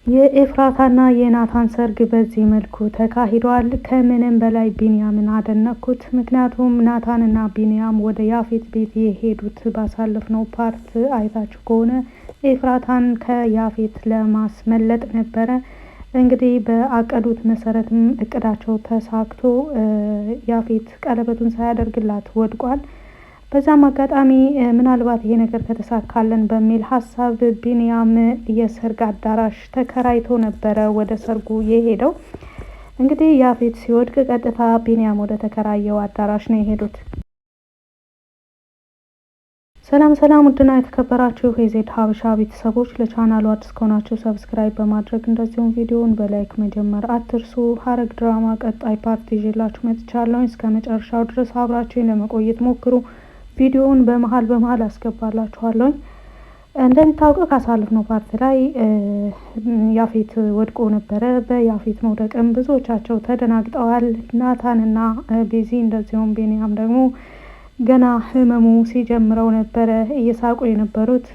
የኤፍራታና የናታን ሰርግ በዚህ መልኩ ተካሂዷል። ከምንም በላይ ቢንያምን አደነኩት። ምክንያቱም ናታንና ቢንያም ወደ ያፌት ቤት የሄዱት ባሳለፍነው ፓርት አይታችሁ ከሆነ ኤፍራታን ከያፌት ለማስመለጥ ነበረ። እንግዲህ በአቀዱት መሰረትም እቅዳቸው ተሳክቶ ያፌት ቀለበቱን ሳያደርግላት ወድቋል። በዛም አጋጣሚ ምናልባት ይሄ ነገር ከተሳካለን በሚል ሀሳብ ቢንያም የሰርግ አዳራሽ ተከራይቶ ነበረ ወደ ሰርጉ የሄደው። እንግዲህ ያፌት ሲወድቅ ቀጥታ ቢንያም ወደ ተከራየው አዳራሽ ነው የሄዱት። ሰላም ሰላም፣ ውድና የተከበራችሁ የዜድ ሀበሻ ቤተሰቦች ለቻናሉ አዲስ ከሆናችሁ ሰብስክራይብ በማድረግ እንደዚሁም ቪዲዮውን በላይክ መጀመር አትርሱ። ሐረግ ድራማ ቀጣይ ፓርት ይዤላችሁ መጥቻለሁ። እስከ መጨረሻው ድረስ አብራችሁኝ ለመቆየት ሞክሩ። ቪዲዮውን በመሀል አስገባላችኋለሁ። እንደሚታወቀው ካሳለፍነው ፓርት ላይ ያፌት ወድቆ ነበረ። በያፌት መውደቅም ብዙዎቻቸው ተደናግጠዋል። ናታንና ቤዚ እንደዚሁም ቢንያም ደግሞ ገና ህመሙ ሲጀምረው ነበረ እየሳቁ የነበሩት።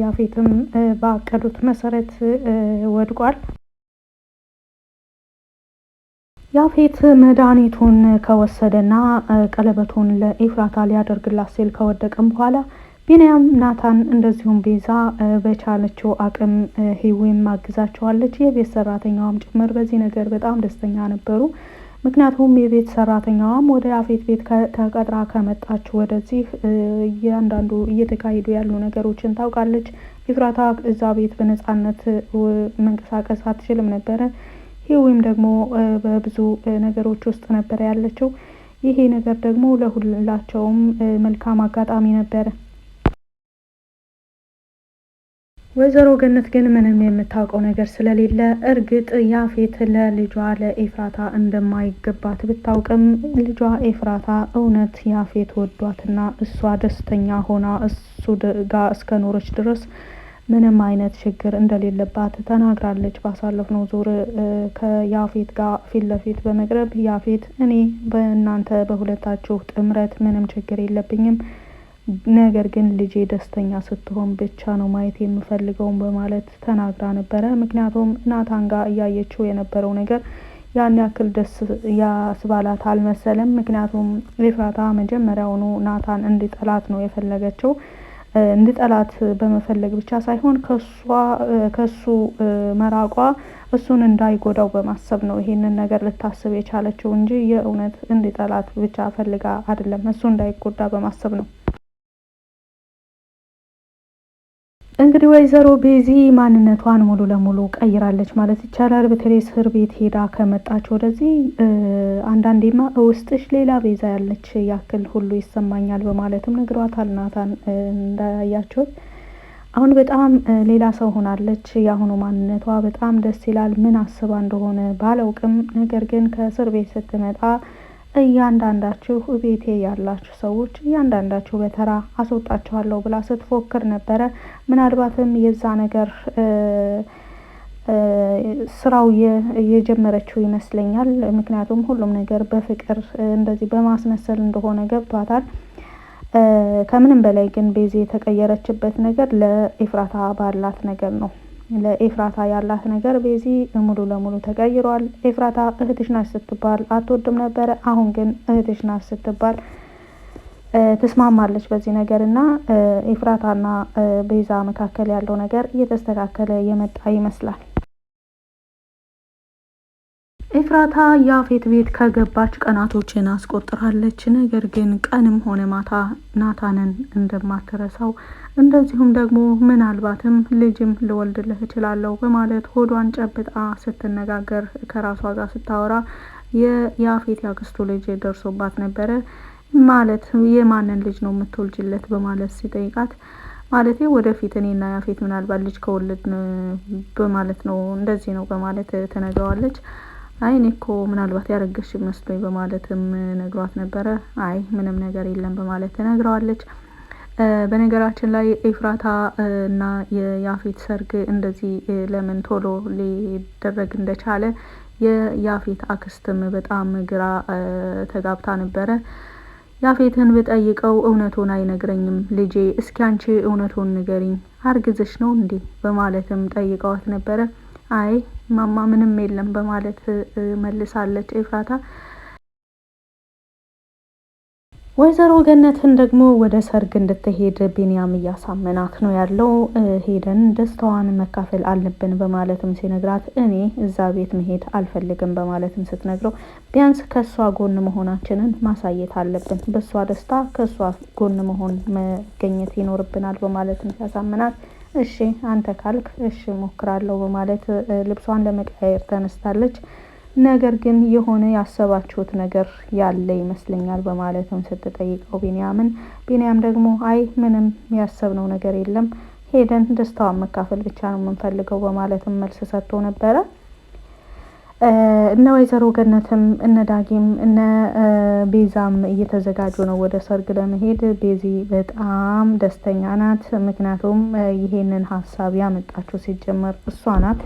ያፌትም ባቀዱት መሰረት ወድቋል። ያፌት መድኃኒቱን ከወሰደና ቀለበቱን ለኤፍራታ ሊያደርግላት ሲል ከወደቀም በኋላ ቢንያም፣ ናታን እንደዚሁም ቤዛ በቻለችው አቅም ህይወት ማግዛቸዋለች። የቤት ሰራተኛዋም ጭምር በዚህ ነገር በጣም ደስተኛ ነበሩ። ምክንያቱም የቤት ሰራተኛዋም ወደ ያፌት ቤት ተቀጥራ ከመጣች ወደዚህ እያንዳንዱ እየተካሄዱ ያሉ ነገሮችን ታውቃለች። ኤፍራታ እዛ ቤት በነጻነት መንቀሳቀስ አትችልም ነበረ። ወይም ደግሞ በብዙ ነገሮች ውስጥ ነበር ያለችው። ይሄ ነገር ደግሞ ለሁላቸውም መልካም አጋጣሚ ነበረ። ወይዘሮ ገነት ግን ምንም የምታውቀው ነገር ስለሌለ እርግጥ ያፌት ለልጇ ለኤፍራታ እንደማይገባት ብታውቅም ልጇ ኤፍራታ እውነት ያፌት ወዷትና እሷ ደስተኛ ሆና እሱ ጋር እስከኖረች ድረስ ምንም አይነት ችግር እንደሌለባት ተናግራለች። ባሳለፍነው ዙር ከያፌት ጋር ፊት ለፊት በመቅረብ ያፌት፣ እኔ በእናንተ በሁለታችሁ ጥምረት ምንም ችግር የለብኝም፣ ነገር ግን ልጄ ደስተኛ ስትሆን ብቻ ነው ማየት የምፈልገውን በማለት ተናግራ ነበረ። ምክንያቱም ናታን ጋር እያየችው የነበረው ነገር ያን ያክል ደስ ያስባላት አልመሰለም። ምክንያቱም ኤፍራታ መጀመሪያውኑ ናታን እንዲጠላት ነው የፈለገችው። እንዲጠላት በመፈለግ ብቻ ሳይሆን ከሱ መራቋ እሱን እንዳይጎዳው በማሰብ ነው ይሄንን ነገር ልታስብ የቻለችው እንጂ የእውነት እንዲጠላት ብቻ ፈልጋ አይደለም። እሱ እንዳይጎዳ በማሰብ ነው። እንግዲህ ወይዘሮ ቤዚ ማንነቷን ሙሉ ለሙሉ ቀይራለች ማለት ይቻላል። በተለይ እስር ቤት ሄዳ ከመጣች ወደዚህ አንዳንዴማ ውስጥሽ ሌላ ቤዛ ያለች ያክል ሁሉ ይሰማኛል በማለትም ነግሯታል ናታን። እንዳያችሁት አሁን በጣም ሌላ ሰው ሆናለች። የአሁኑ ማንነቷ በጣም ደስ ይላል። ምን አስባ እንደሆነ ባላውቅም፣ ነገር ግን ከእስር ቤት ስትመጣ እያንዳንዳችሁ ቤቴ ያላችሁ ሰዎች እያንዳንዳችሁ በተራ አስወጣችኋለሁ ብላ ስትፎክር ነበረ። ምናልባትም የዛ ነገር ስራው የጀመረችው ይመስለኛል። ምክንያቱም ሁሉም ነገር በፍቅር እንደዚህ በማስመሰል እንደሆነ ገብቷታል። ከምንም በላይ ግን ቤዚ የተቀየረችበት ነገር ለኤፍራታ ባላት ነገር ነው። ለኤፍራታ ያላት ነገር ቤዚ ሙሉ ለሙሉ ተቀይሯል። ኤፍራታ እህትሽ ናት ስትባል አትወድም ነበረ። አሁን ግን እህትሽ ናት ስትባል ትስማማለች በዚህ ነገር እና ኤፍራታና ቤዛ መካከል ያለው ነገር እየተስተካከለ የመጣ ይመስላል። ኤፍራታ ያፌት ቤት ከገባች ቀናቶችን አስቆጥራለች። ነገር ግን ቀንም ሆነ ማታ ናታንን እንደማትረሳው እንደዚሁም ደግሞ ምናልባትም ልጅም ልወልድልህ እችላለሁ በማለት ሆዷን ጨብጣ ስትነጋገር ከራሷ ጋር ስታወራ የያፌት ያክስቱ ልጅ ደርሶባት ነበረ። ማለት የማንን ልጅ ነው የምትወልጅለት በማለት ሲጠይቃት ማለት ወደፊት እኔና ያፌት ምናልባት ልጅ ከወለድ በማለት ነው እንደዚህ ነው በማለት ተነግረዋለች። አይ እኔ እኮ ምናልባት ያረገሽ መስሎኝ በማለትም ነግሯት ነበረ። አይ ምንም ነገር የለም በማለት ተነግረዋለች። በነገራችን ላይ ኤፍራታ እና የያፌት ሰርግ እንደዚህ ለምን ቶሎ ሊደረግ እንደቻለ የያፌት አክስትም በጣም ግራ ተጋብታ ነበረ። ያፌትን ብጠይቀው እውነቱን አይነግረኝም ልጄ፣ እስኪ አንቺ እውነቱን ንገሪኝ፣ አርግዝሽ ነው እንዴ በማለትም ጠይቀዋት ነበረ። አይ ማማ ምንም የለም በማለት መልሳለች ኤፍራታ። ወይዘሮ ገነትን ደግሞ ወደ ሰርግ እንድትሄድ ቢንያም እያሳመናት ነው ያለው። ሄደን ደስታዋን መካፈል አለብን በማለትም ሲነግራት እኔ እዛ ቤት መሄድ አልፈልግም በማለትም ስትነግረው ቢያንስ ከሷ ጎን መሆናችንን ማሳየት አለብን፣ በሷ ደስታ ከሷ ጎን መሆን መገኘት ይኖርብናል በማለትም ሲያሳምናት እሺ አንተ ካልክ እሺ ሞክራለሁ በማለት ልብሷን ለመቀያየር ተነስታለች። ነገር ግን የሆነ ያሰባችሁት ነገር ያለ ይመስለኛል በማለትም ስትጠይቀው ቢንያም ደግሞ አይ ምንም ያሰብነው ነገር የለም፣ ሄደን ደስታዋን መካፈል ብቻ ነው የምንፈልገው በማለትም መልስ ሰጥቶ ነበረ። እነ ወይዘሮ ገነትም እነ ዳጊም እነ ቤዛም እየተዘጋጁ ነው ወደ ሰርግ ለመሄድ። ቤዚ በጣም ደስተኛ ናት። ምክንያቱም ይሄንን ሀሳብ ያመጣችው ሲጀመር እሷ ናት።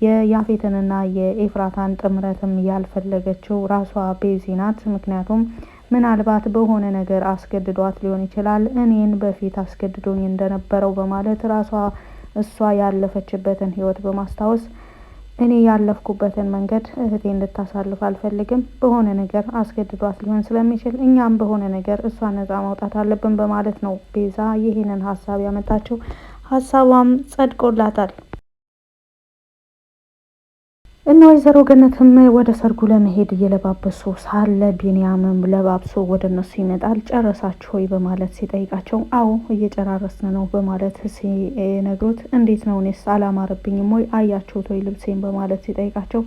የያፌትንና የኤፍራታን ጥምረትም ያልፈለገችው ራሷ ቤዚ ናት። ምክንያቱም ምናልባት በሆነ ነገር አስገድዷት ሊሆን ይችላል፣ እኔን በፊት አስገድዶኝ እንደነበረው በማለት እሷ ያለፈችበትን ህይወት በማስታወስ እኔ ያለፍኩበትን መንገድ እህቴ እንድታሳልፍ አልፈልግም፣ በሆነ ነገር አስገድዷት ሊሆን ስለሚችል እኛም በሆነ ነገር እሷን ነጻ ማውጣት አለብን በማለት ነው ቤዛ ይህንን ሀሳብ ያመጣችው። ሀሳቧም ጸድቆላታል። እና ወይዘሮ ገነትም ወደ ሰርጉ ለመሄድ እየለባበሱ ሳለ ቢንያምም ለባብሶ ወደ እነሱ ይመጣል። ጨረሳችሁ ወይ በማለት ሲጠይቃቸው አዎ እየጨራረስን ነው በማለት ሲነግሩት እንዴት ነው እኔስ አላማረብኝም ወይ አያችሁት ወይ ልብሴን በማለት ሲጠይቃቸው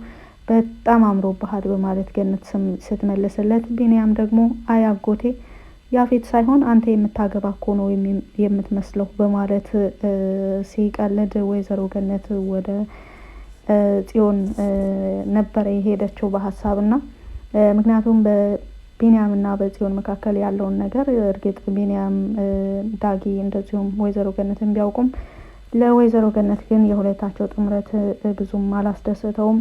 በጣም አምሮብሃል በማለት ገነት ስትመልስለት ቢንያም ደግሞ አያጎቴ ያፌት ሳይሆን አንተ የምታገባ እኮ ነው የምትመስለው በማለት ሲቀልድ ወይዘሮ ገነት ወደ ጽዮን ነበረ የሄደችው በሀሳብና ምክንያቱም በቢንያምና በጽዮን መካከል ያለውን ነገር እርግጥ ቢንያም ዳጊ እንደዚሁም ወይዘሮ ገነትን ቢያውቁም ለወይዘሮ ገነት ግን የሁለታቸው ጥምረት ብዙም አላስደሰተውም።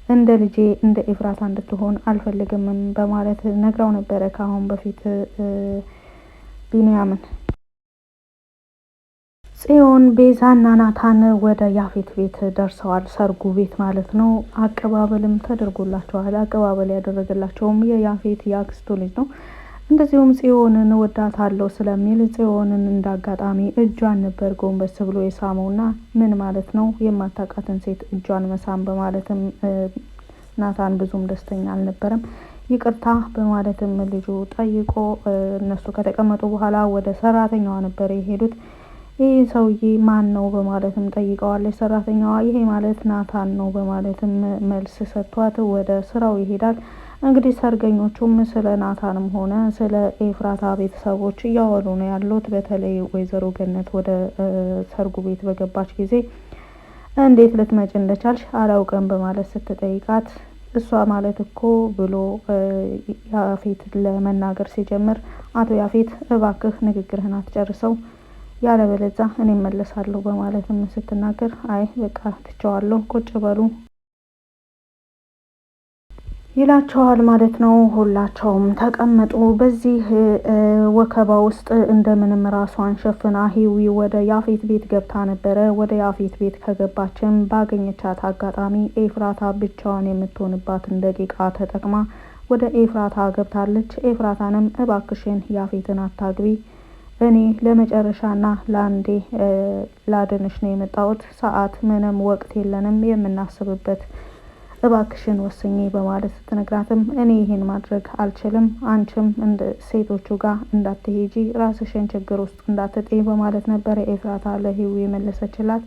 እንደ ልጄ እንደ ኤፍራታ እንድትሆን አልፈልግም በማለት ነግራው ነበረ ከአሁን በፊት ቢንያምን። ጽዮን ቤዛና ናታን ወደ ያፌት ቤት ደርሰዋል። ሰርጉ ቤት ማለት ነው። አቀባበልም ተደርጎላቸዋል። አቀባበል ያደረገላቸውም የያፌት ያክስቱ ልጅ ነው። እንደዚሁም ጽዮንን ወዳታለሁ ስለሚል ጽዮንን እንዳጋጣሚ እጇን ነበር ጎንበስ ብሎ የሳመውና ምን ማለት ነው የማታውቃትን ሴት እጇን መሳም በማለትም ናታን ብዙም ደስተኛ አልነበረም። ይቅርታ በማለትም ልጁ ጠይቆ እነሱ ከተቀመጡ በኋላ ወደ ሰራተኛዋ ነበር የሄዱት። ይህ ሰውዬ ማን ነው በማለትም ጠይቀዋለች ሰራተኛዋ። ይሄ ማለት ናታን ነው በማለትም መልስ ሰጥቷት ወደ ስራው ይሄዳል። እንግዲህ ሰርገኞቹም ስለ ናታንም ሆነ ስለ ኤፍራታ ቤተሰቦች እያወሩ ነው ያሉት። በተለይ ወይዘሮ ገነት ወደ ሰርጉ ቤት በገባች ጊዜ እንዴት ልትመጭ እንደቻልሽ አላውቅም በማለት ስትጠይቃት እሷ ማለት እኮ ብሎ ያፌት ለመናገር ሲጀምር አቶ ያፌት እባክህ ንግግርህን አትጨርሰው ያለበለዚያ እኔ መለሳለሁ በማለትም ስትናገር አይ በቃ ትቸዋለሁ ቁጭ በሉ ይላቸዋል ማለት ነው። ሁላቸውም ተቀመጡ። በዚህ ወከባ ውስጥ እንደምንም ራሷን ሸፍና ሂዊ ወደ ያፌት ቤት ገብታ ነበረ። ወደ ያፌት ቤት ከገባችም ባገኘቻት አጋጣሚ ኤፍራታ ብቻዋን የምትሆንባትን ደቂቃ ተጠቅማ ወደ ኤፍራታ ገብታለች። ኤፍራታንም እባክሽን ያፌትን አታግቢ፣ እኔ ለመጨረሻና ለአንዴ ላድንሽ ነው የመጣሁት፣ ሰዓት ምንም ወቅት የለንም የምናስብበት፣ እባክሽን ወስኚ በማለት ስትነግራትም እኔ ይሄን ማድረግ አልችልም፣ አንቺም እንደ ሴቶቹ ጋር እንዳትሄጂ፣ ራስሽን ችግር ውስጥ እንዳትጥይ በማለት ነበር ኤፍራታ ለሂዊ የመለሰችላት።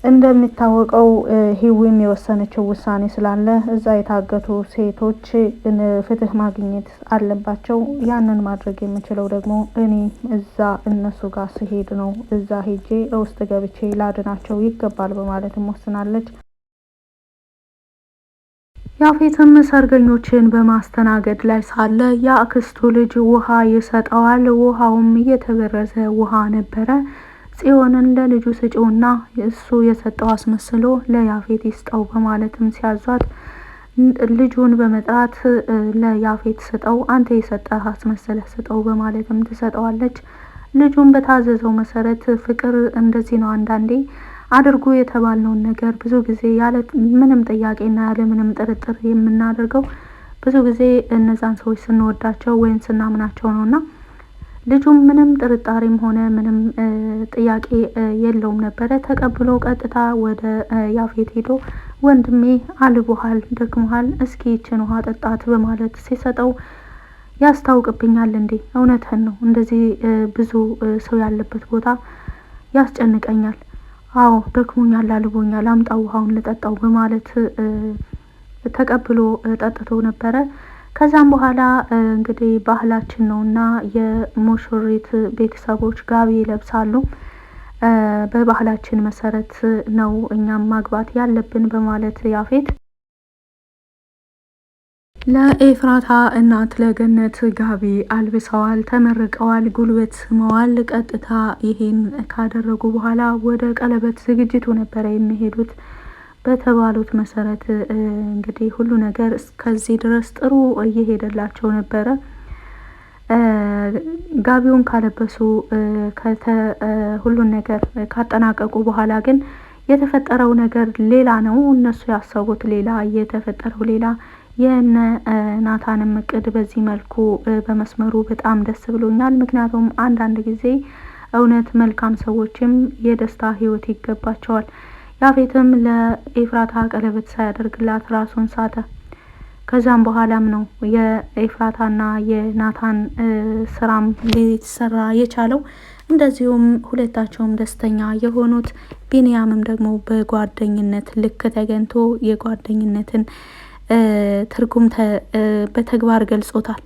እንደሚታወቀው ሂዊም የወሰነችው ውሳኔ ስላለ እዛ የታገቱ ሴቶች ፍትህ ማግኘት አለባቸው። ያንን ማድረግ የምችለው ደግሞ እኔ እዛ እነሱ ጋር ስሄድ ነው። እዛ ሄጄ ውስጥ ገብቼ ላድናቸው ይገባል በማለትም ወስናለች። ያፌትም ሰርገኞችን በማስተናገድ ላይ ሳለ የአክስቱ ልጅ ውሃ ይሰጠዋል። ውሃውም የተበረዘ ውሃ ነበረ። ጽዮንን ለልጁ ስጪውና እሱ የሰጠው አስመስሎ ለያፌት ይስጠው በማለትም ሲያዟት ልጁን በመጥራት ለያፌት ስጠው፣ አንተ የሰጠህ አስመስለህ ስጠው በማለትም ትሰጠዋለች። ልጁን በታዘዘው መሰረት ፍቅር እንደዚህ ነው አንዳንዴ አድርጉ የተባልነውን ነገር ብዙ ጊዜ ያለ ምንም ጥያቄና ያለ ምንም ጥርጥር የምናደርገው ብዙ ጊዜ እነዛን ሰዎች ስንወዳቸው ወይም ስናምናቸው ነውና ልጁም ምንም ጥርጣሬም ሆነ ምንም ጥያቄ የለውም ነበረ። ተቀብሎ ቀጥታ ወደ ያፌት ሄዶ ወንድሜ አልቦሃል፣ ደክሞሃል፣ እስኪ ይችን ውሃ ጠጣት በማለት ሲሰጠው ያስታውቅብኛል እንዴ? እውነትህን ነው፣ እንደዚህ ብዙ ሰው ያለበት ቦታ ያስጨንቀኛል። አዎ ደክሞኛል፣ አልቦኛል፣ አምጣ ውሃውን ልጠጣው በማለት ተቀብሎ ጠጥቶ ነበረ። ከዛም በኋላ እንግዲህ ባህላችን ነውና የሙሽሪት ቤተሰቦች ጋቢ ይለብሳሉ። በባህላችን መሰረት ነው እኛም ማግባት ያለብን በማለት ያፌት ለኤፍራታ እናት ለገነት ጋቢ አልብሰዋል፣ ተመርቀዋል፣ ጉልበት ስመዋል። ቀጥታ ይሄን ካደረጉ በኋላ ወደ ቀለበት ዝግጅቱ ነበረ የሚሄዱት። በተባሉት መሰረት እንግዲህ ሁሉ ነገር እስከዚህ ድረስ ጥሩ እየሄደላቸው ነበረ። ጋቢውን ካለበሱ ሁሉን ነገር ካጠናቀቁ በኋላ ግን የተፈጠረው ነገር ሌላ ነው። እነሱ ያሰቡት ሌላ፣ የተፈጠረው ሌላ። የነ ናታንም እቅድ በዚህ መልኩ በመስመሩ በጣም ደስ ብሎኛል። ምክንያቱም አንዳንድ ጊዜ እውነት መልካም ሰዎችም የደስታ ህይወት ይገባቸዋል። ያፌትም ለኤፍራታ ቀለበት ሳያደርግላት ራሱን ሳተ። ከዛም በኋላም ነው የኤፍራታና የናታን ስራም ሊሰራ የቻለው። እንደዚሁም ሁለታቸውም ደስተኛ የሆኑት ቢንያምም ደግሞ በጓደኝነት ልክ ተገኝቶ የጓደኝነትን ትርጉም በተግባር ገልጾታል።